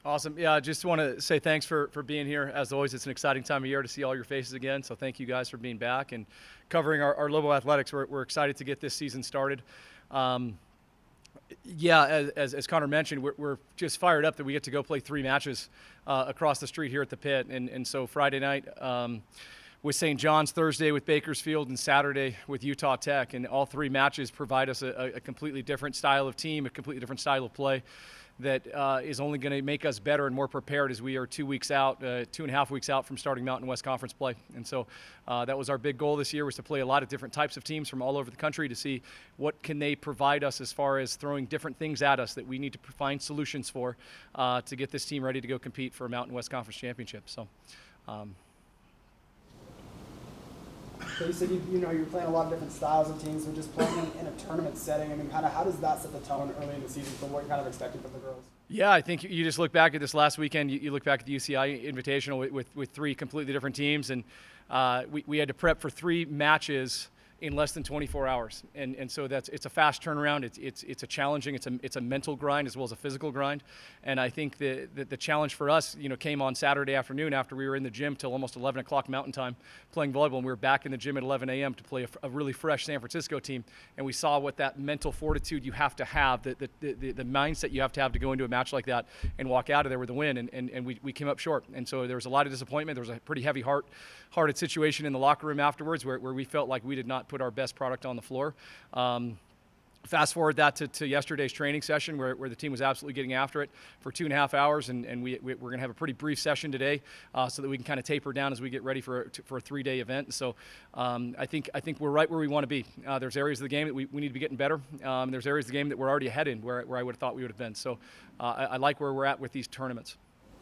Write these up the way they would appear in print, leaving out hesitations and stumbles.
Awesome. Yeah, I just want to say thanks for being here. As always, it's an exciting time of year to see all your faces again. So thank you guys for being back and covering our Lobo Athletics. We're excited to get this season started. Um, yeah, as Connor mentioned, we're just fired up that we get to go play 3 matches across the street here at the pit. And so Friday night with St. John's, Thursday with Bakersfield, and Saturday with Utah Tech. And all 3 matches provide us a completely different style of team, a completely different style of play that is only going to make us better and more prepared as we are 2 weeks out, 2.5 weeks out from starting Mountain West Conference play. And so that was our big goal this year, was to play a lot of different types of teams from all over the country to see what can they provide us as far as throwing different things at us that we need to find solutions for to get this team ready to go compete for a Mountain West Conference championship. So. So you said you're playing a lot of different styles of teams, so just playing in a tournament setting. I mean, kind of how does that set the tone early in the season for what you're kind of expecting from the girls? Yeah, I think you just look back at this last weekend. You look back at the UCI Invitational with 3 completely different teams, and we had to prep for 3 matches in less than 24 hours, and so it's a fast turnaround. It's a challenging. It's a mental grind as well as a physical grind, and I think the challenge for us, came on Saturday afternoon after we were in the gym till almost 11 o'clock Mountain Time playing volleyball, and we were back in the gym at 11 a.m. to play a really fresh San Francisco team, and we saw what that mental fortitude you have to have, the mindset you have to go into a match like that and walk out of there with a win, and we came up short, and so there was a lot of disappointment. There was a pretty hearted situation in the locker room afterwards where we felt like we did not put our best product on the floor. Fast forward that to yesterday's training session where the team was absolutely getting after it for 2.5 hours, and we're going to have a pretty brief session today so that we can kind of taper down as we get ready for a 3-day event. So I think we're right where we want to be. There's areas of the game that we need to be getting better. There's areas of the game that we're already ahead in where I would have thought we would have been. So I like where we're at with these tournaments.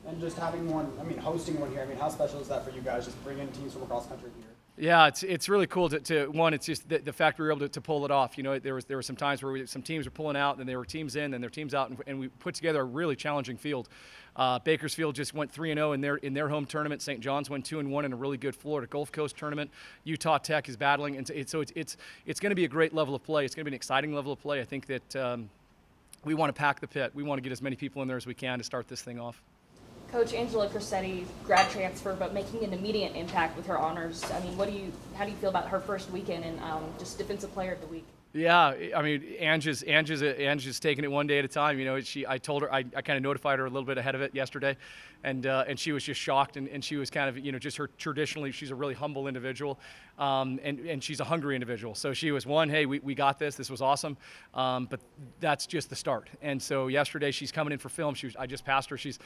And just having one, hosting one here, how special is that for you guys, just bringing teams from across the country here? Yeah, it's really cool to one. It's just the fact we were able to pull it off. There were some times where some teams were pulling out, and there were teams in, and their teams out, and we put together a really challenging field. Bakersfield just went 3-0 in their home tournament. St. John's went 2-1 in a really good Florida Gulf Coast tournament. Utah Tech is battling, and so it's going to be a great level of play. It's going to be an exciting level of play. I think that we want to pack the pit. We want to get as many people in there as we can to start this thing off. Coach Angela Crescetti, grad transfer, but making an immediate impact with her honors. How do you feel about her first weekend and just Defensive Player of the Week? Yeah, Angie's taking it one day at a time. I told her, I kind of notified her a little bit ahead of it yesterday, and she was just shocked, and she was kind of, just her traditionally, she's a really humble individual, and she's a hungry individual. So she was hey, we got this. This was awesome, but that's just the start. And so yesterday she's coming in for film. I just passed her. She's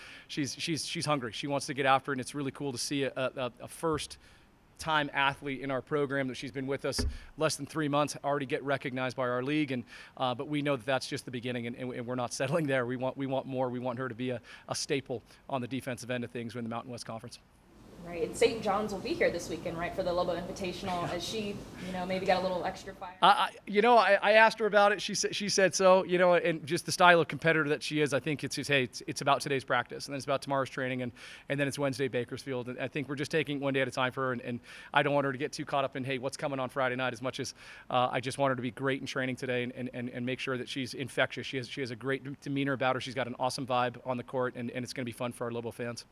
hungry. She wants to get after it, and it's really cool to see a first time athlete in our program that she's been with us less than 3 months already get recognized by our league, and but we know that that's just the beginning, and we're not settling there. We want more. We want her to be a staple on the defensive end of things in the Mountain West Conference. Right, and St. John's will be here this weekend, right, for the Lobo Invitational. As she, maybe got a little extra fire. I asked her about it. She said so. And just the style of competitor that she is, I think it's just it's about today's practice, and then it's about tomorrow's training, and then it's Wednesday Bakersfield. And I think we're just taking one day at a time for her, and I don't want her to get too caught up in what's coming on Friday night as much as I just want her to be great in training today and make sure that she's infectious. She has a great demeanor about her. She's got an awesome vibe on the court, and it's going to be fun for our Lobo fans.